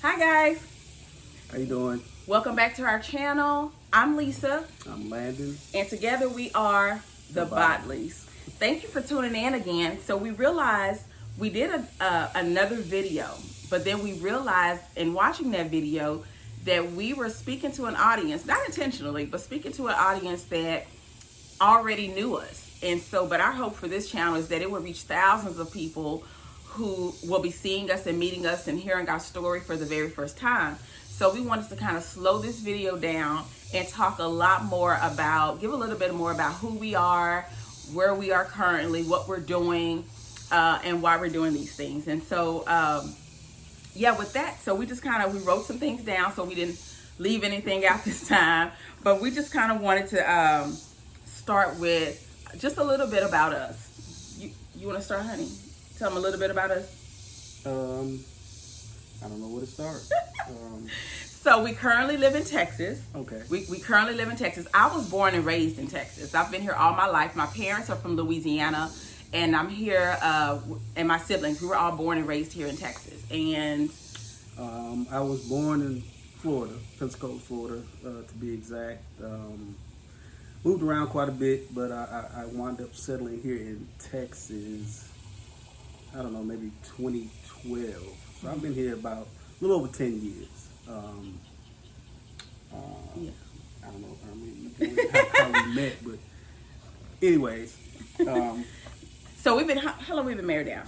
Hi guys, How you doing? welcome back to our channel. I'm Lisa, I'm Landon. and together we are the The Botleys. Thank you for tuning in again. So we realized we did another video, but then we realized in watching that video that we were speaking to an audience, not intentionally, but speaking to an audience that already knew us. And so, but our hope for this channel is that it will reach thousands of people who will be seeing us and meeting us and hearing our story for the very first time. So we wanted to kind of slow this video down and talk a lot more about, give a little bit more about who we are, where we are currently, what we're doing, and why we're doing these things. And so, yeah, with that, so we just we wrote some things down so we didn't leave anything out this time. But we just kind of wanted to start with just a little bit about us. You want to start, honey? Tell them a little bit about us. I don't know where to start. So we currently live in Texas. Okay. We currently live in Texas. I was born and raised in Texas. I've been here all my life. My parents are from Louisiana, and I'm here, and my siblings, we were all born and raised here in Texas. And I was born in Florida, Pensacola, Florida, to be exact. Moved around quite a bit, but I wound up settling here in Texas, I don't know, maybe 2012. So I've been here about a little over 10 years. yeah. I don't know how we met, but anyways. So we've been, how long we been married now?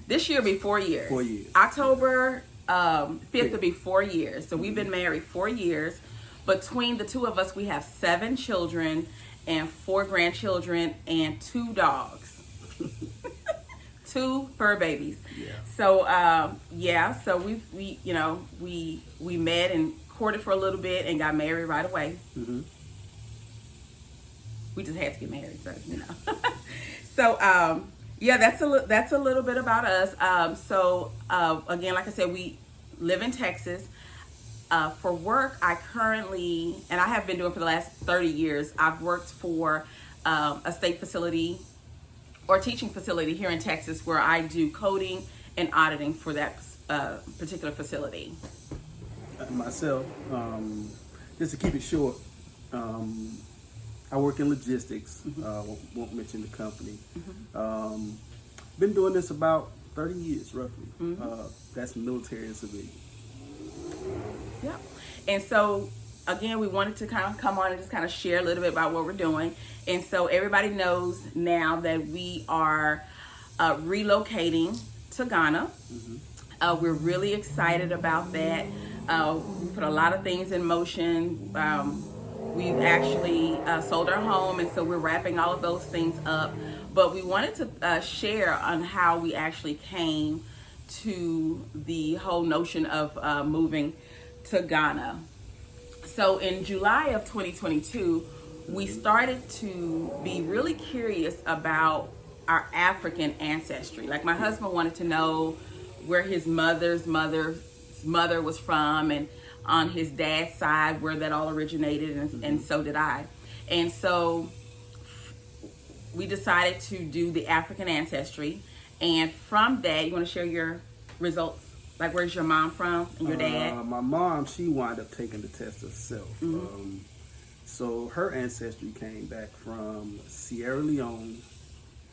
This year will be 4 years. 4 years. October 5th will be 4 years. So we've been married 4 years. Between the two of us, we have 7 children and 4 grandchildren and 2 dogs. 2 fur babies. Yeah. So so we met and courted for a little bit and got married right away. Mm-hmm. We just had to get married, so you know. So yeah, that's a little bit about us. Again, like I said, we live in Texas. For work, I currently, and I have been doing for the last 30 years, I've worked for a state facility or teaching facility here in Texas where I do coding and auditing for that particular facility. Myself, just to keep it short, I work in logistics. Won't mention the company. Been doing this about 30 years, roughly. That's military and civilian. Yep. And so, again, we wanted to kind of come on and just kind of share a little bit about what we're doing. And so everybody knows now that we are relocating to Ghana. We're really excited about that. We put a lot of things in motion. We've actually sold our home, and so we're wrapping all of those things up. But we wanted to share on how we actually came to the whole notion of moving to Ghana. So in July of 2022, we started to be really curious about our African ancestry. Like, my husband wanted to know where his mother was from, and on his dad's side where that all originated, and so did I. And so we decided to do the African ancestry, and from that, you want to share your results? Like, where's your mom from and your dad? My mom, she wound up taking the test herself. So her ancestry came back from Sierra Leone,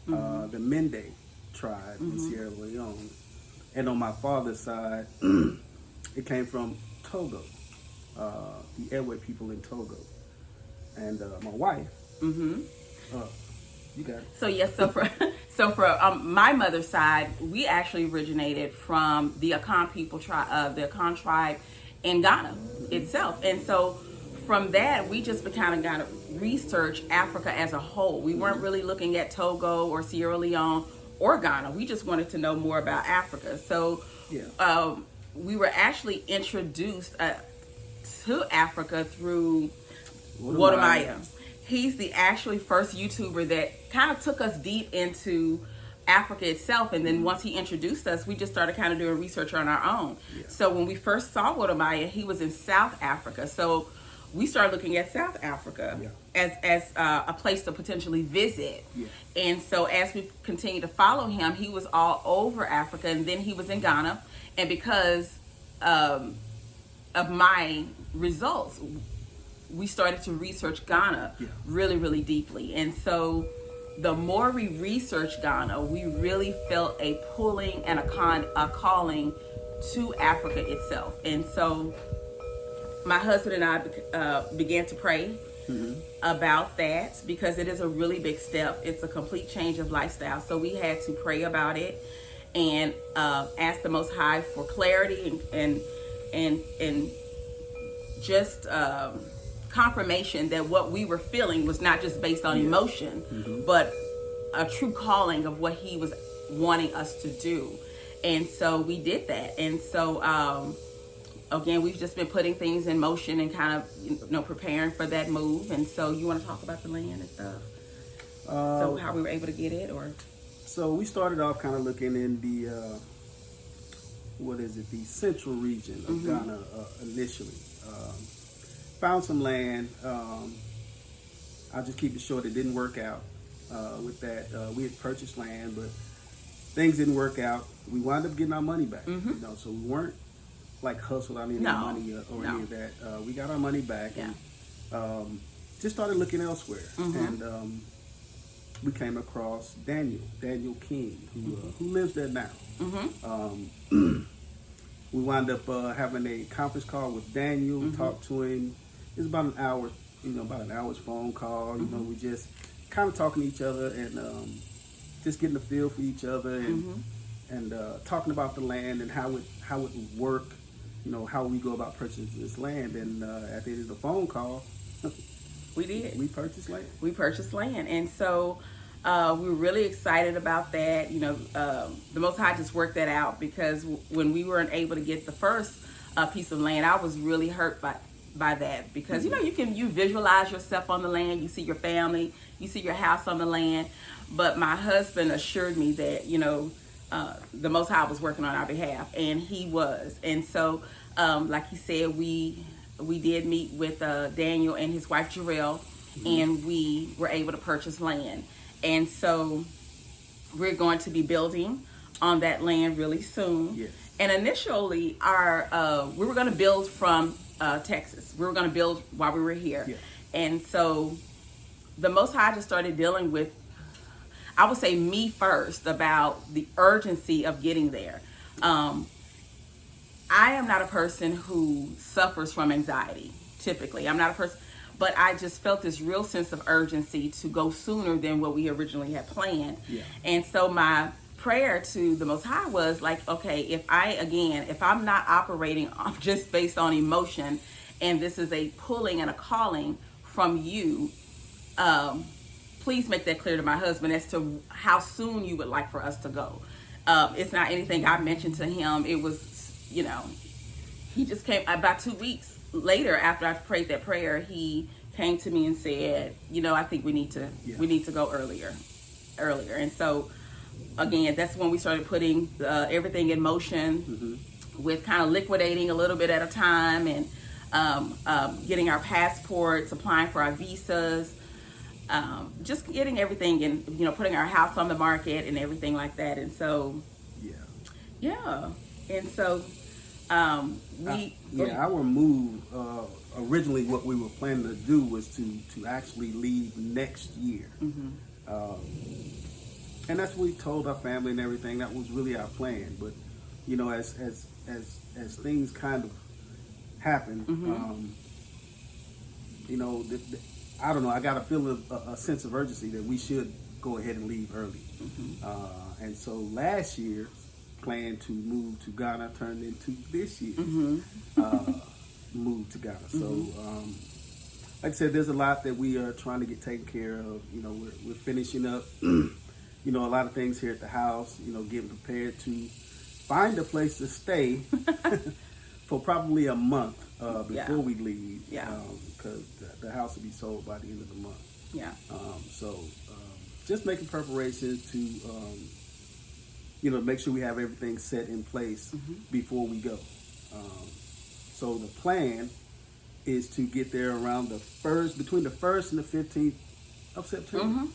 the Mende tribe in Sierra Leone. And on my father's side, it came from Togo, the Airway people in Togo. And my wife, you got it. So yes, so for my mother's side, we actually originated from the Akan people tribe, the Akan tribe in Ghana itself. And so from that, we just kind of got to research Africa as a whole. We weren't really looking at Togo or Sierra Leone or Ghana. We just wanted to know more about Africa. So we were actually introduced to Africa through Wodamaya. He's the actually first YouTuber that kind of took us deep into Africa itself. And then once he introduced us, we just started kind of doing research on our own. So when we first saw Wodamaya, he was in South Africa. So we started looking at South Africa as a place to potentially visit. And so as we continued to follow him, he was all over Africa, and then he was in Ghana. And because of my results, we started to research Ghana really, really deeply. And so the more we researched Ghana, we really felt a pulling and a calling to Africa itself. And so my husband and I began to pray about that, because it is a really big step. It's a complete change of lifestyle. So we had to pray about it and ask the Most High for clarity and just confirmation that what we were feeling was not just based on emotion, but a true calling of what He was wanting us to do. And so we did that. And so again, we've just been putting things in motion and kind of preparing for that move. And so you want to talk about the land and stuff? So how we were able to get it, or? So we started off kind of looking in the the central region of Ghana initially. Found some land. I'll just keep it short. It didn't work out with that. We had purchased land, but things didn't work out. We wound up getting our money back. So we weren't like hustled on any money or any of that. We got our money back and just started looking elsewhere. And we came across Daniel King, who lives there now. We wound up having a conference call with Daniel, talked to him. It was about an hour, about an hour's phone call. We just kind of talking to each other and just getting a feel for each other and talking about the land and how it would work, how we go about purchasing this land. And at the end of the phone call, we did. We purchased land. We purchased land. And so we were really excited about that. The Most High just worked that out, because when we weren't able to get the first piece of land, I was really hurt by that, because you visualize yourself on the land, you see your family, you see your house on the land. But my husband assured me that the Most High was working on our behalf, and He was. And so like he said, we did meet with Daniel and his wife Jarrell, and we were able to purchase land. And so we're going to be building on that land really soon. Yes. And initially, we were going to build from Texas. We were going to build while we were here. Yeah. And so the Most High just started dealing with, I would say, me first, about the urgency of getting there. I am not a person who suffers from anxiety, typically. I'm not a person, but I just felt this real sense of urgency to go sooner than what we originally had planned. Yeah. And so my prayer to the Most High was like, okay, if I'm not operating just based on emotion, and this is a pulling and a calling from you, please make that clear to my husband as to how soon you would like for us to go. It's not anything I mentioned to him. It was, he just came about 2 weeks later after I prayed that prayer. He came to me and said, I think we need to go earlier. And so again, that's when we started putting everything in motion, with kind of liquidating a little bit at a time, and getting our passports, applying for our visas, just getting everything in, putting our house on the market and everything like that. And so, and so our move, originally what we were planning to do was to actually leave next year. And that's what we told our family and everything. That was really our plan. But as things kind of happened, I don't know. I got a feeling, a sense of urgency that we should go ahead and leave early. And so last year's plan to move to Ghana turned into this year's move to Ghana. So, like I said, there's a lot that we are trying to get taken care of. We're finishing up. A lot of things here at the house. Getting prepared to find a place to stay for probably a month before we leave. Because the house will be sold by the end of the month. So just making preparations to, make sure we have everything set in place before we go. So the plan is to get there around between the 1st and the 15th of September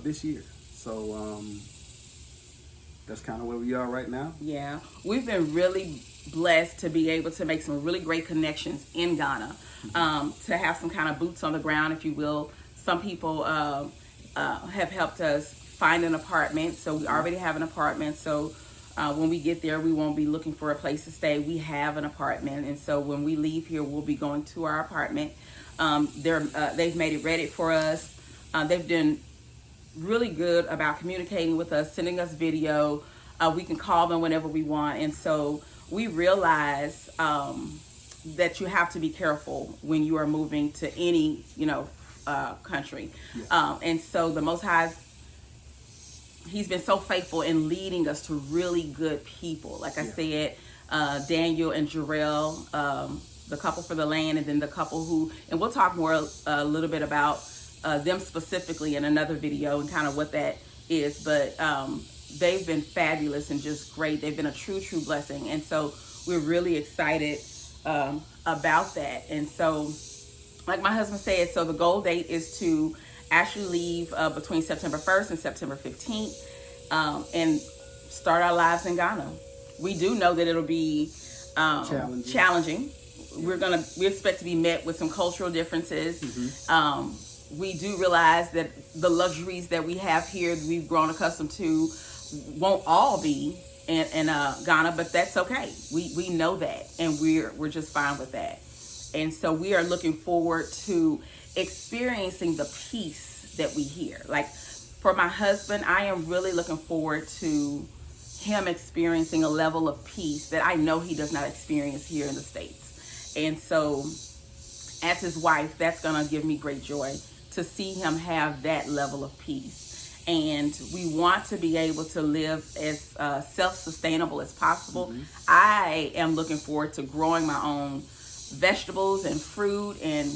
this year. So that's kind of where we are right now. Yeah, we've been really blessed to be able to make some really great connections in Ghana, to have some kind of boots on the ground, if you will. Some people have helped us find an apartment, so we already have an apartment. So when we get there, we won't be looking for a place to stay. We have an apartment, and so when we leave here, we'll be going to our apartment. They've made it ready for us. They've done really good about communicating with us, sending us video. We can call them whenever we want, and so we realize that you have to be careful when you are moving to any, country. Yeah. And so the Most High, He's been so faithful in leading us to really good people. Like I said, Daniel and Jarrell, the couple for the land, and then the couple who, and we'll talk more a little bit about them specifically in another video and kind of what that is. But they've been fabulous and just great. They've been a true blessing. And so we're really excited about that. And so, like my husband said, so the goal date is to actually leave between September 1st and September 15th and start our lives in Ghana. We do know that it'll be challenging. We expect to be met with some cultural differences. We do realize that the luxuries that we have here, that we've grown accustomed to, won't all be in Ghana, but that's okay. We know that, and we're just fine with that. And so we are looking forward to experiencing the peace that we hear. Like for my husband, I am really looking forward to him experiencing a level of peace that I know he does not experience here in the States. And so as his wife, that's going to give me great joy to see him have that level of peace. And we want to be able to live as self-sustainable as possible. I am looking forward to growing my own vegetables and fruit, and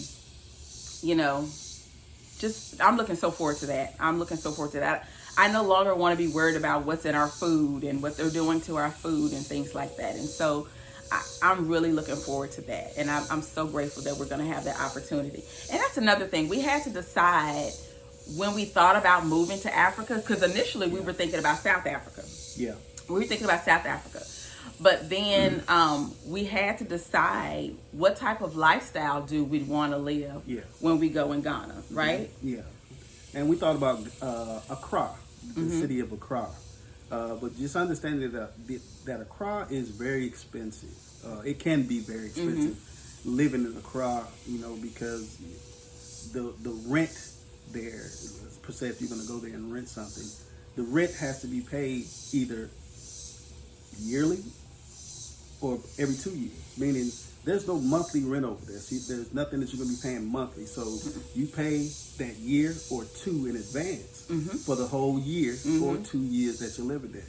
I'm looking so forward to that. I no longer want to be worried about what's in our food and what they're doing to our food and things like that. And so I'm really looking forward to that. And I'm so grateful that we're going to have that opportunity. And that's another thing. We had to decide when we thought about moving to Africa, because initially we were thinking about South Africa. Yeah. We were thinking about South Africa. But then we had to decide what type of lifestyle do we want to live when we go in Ghana, right? Yeah. And we thought about Accra, the city of Accra. But just understanding that Accra is very expensive. It can be very expensive living in Accra, because the rent there, per se, if you're going to go there and rent something, the rent has to be paid either yearly or every 2 years, meaning there's no monthly rent over there. See, there's nothing that you're going to be paying monthly. So you pay that year or two in advance for the whole year or 2 years that you're living there.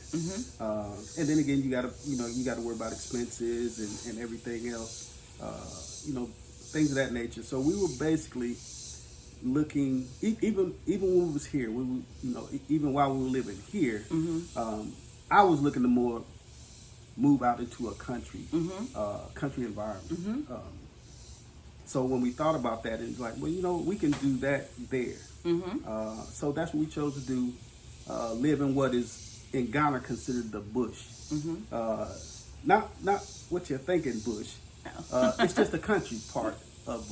And then again, you got to worry about expenses and everything else, things of that nature. So we were basically looking, even when we was here, even while we were living here, I was looking to more move out into a country environment. So when we thought about that, it was like, well, we can do that there. So that's what we chose to do, live in what is in Ghana considered the bush. Not what you're thinking bush. It's just the country part of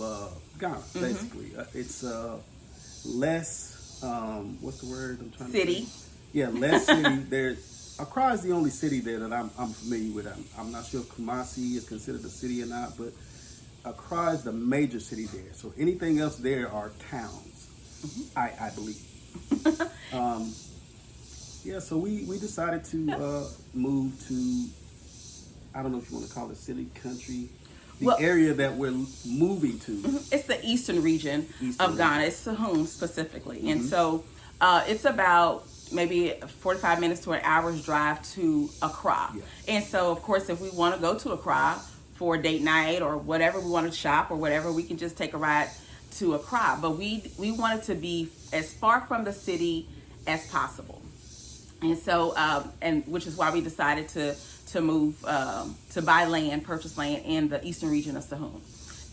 Ghana, basically. It's less, what's the word I'm trying City. to say? Yeah, less city. Accra is the only city there that I'm familiar with. I'm not sure if Kumasi is considered a city or not, but Accra is the major city there. So anything else there are towns, I believe. So we decided to move to, I don't know if you want to call it city, country, area that we're moving to. It's the eastern region of Ghana. It's Sahum specifically. And so it's about maybe 45 minutes to an hour's drive to Accra. And so, of course, if we want to go to Accra for a date night or whatever, we want to shop or whatever, we can just take a ride to Accra. But we wanted to be as far from the city as possible. And so, and which is why we decided to move, to buy land, purchase land in the eastern region of Sahum.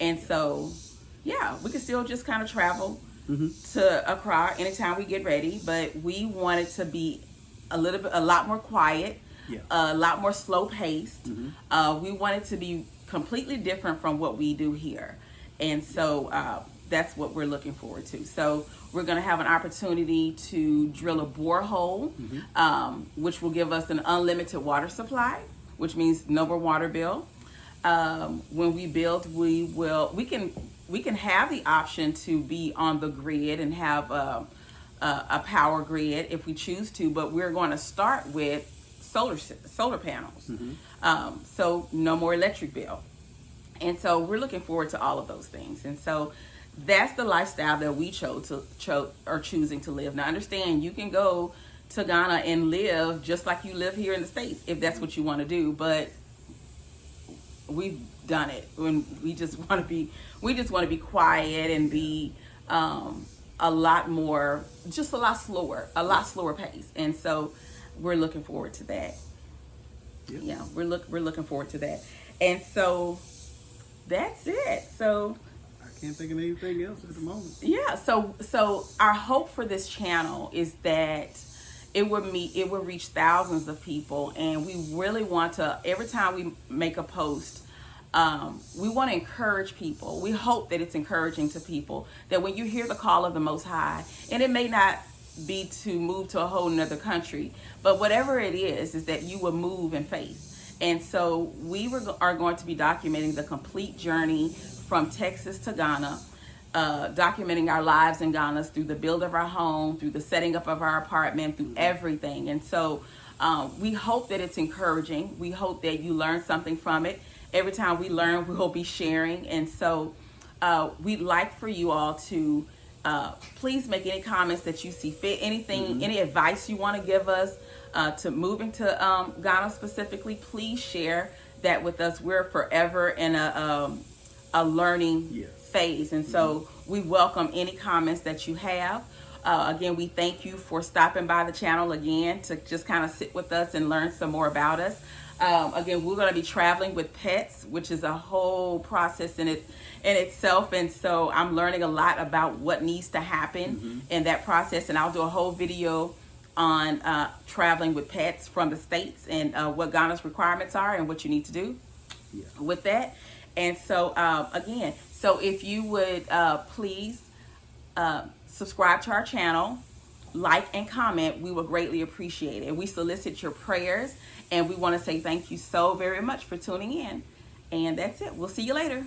And so, we can still just kind of travel to Accra anytime we get ready, but we wanted to be a lot more quiet, Yeah. a lot more slow paced. We want it to be completely different from what we do here, and so that's what we're looking forward to. So we're going to have an opportunity to drill a borehole, which will give us an unlimited water supply, which means no more water bill. When we build, we can have the option to be on the grid and have a power grid if we choose to, but we're going to start with solar panels. So no more electric bill. And so we're looking forward to all of those things. And so that's the lifestyle that we are choosing to live. Now understand, you can go to Ghana and live just like you live here in the States if that's what you want to do, but we've done it when we just want to be quiet and be a lot slower pace. And so we're looking forward to that. Yep. Yeah, we're looking forward to that. And so that's it. So I can't think of anything else at the moment. yeah, so our hope for this channel is that it would reach thousands of people, and we really want to, every time we make a post, we want to encourage people. We hope that it's encouraging to people, that when you hear the call of the Most High, and it may not be to move to a whole nother country, but whatever it is that you will move in faith. And so are going to be documenting the complete journey from Texas to Ghana, documenting our lives in Ghana through the build of our home, through the setting up of our apartment, through everything. And so we hope that it's encouraging. We hope that you learn something from it. Every time we learn, we'll be sharing. And so we'd like for you all to please make any comments that you see fit, anything, any advice you want to give us to moving to Ghana specifically. Please share that with us. We're forever in a learning phase, and so we welcome any comments that you have. Again, we thank you for stopping by the channel again to just kind of sit with us and learn some more about us. Again, we're going to be traveling with pets, which is a whole process in itself, and so I'm learning a lot about what needs to happen in that process, and I'll do a whole video on traveling with pets from the States and what Ghana's requirements are and what you need to do with that. And so again, so if you would please subscribe to our channel, like and comment, we would greatly appreciate it. We solicit your prayers, and we want to say thank you so very much for tuning in. And that's it. We'll see you later.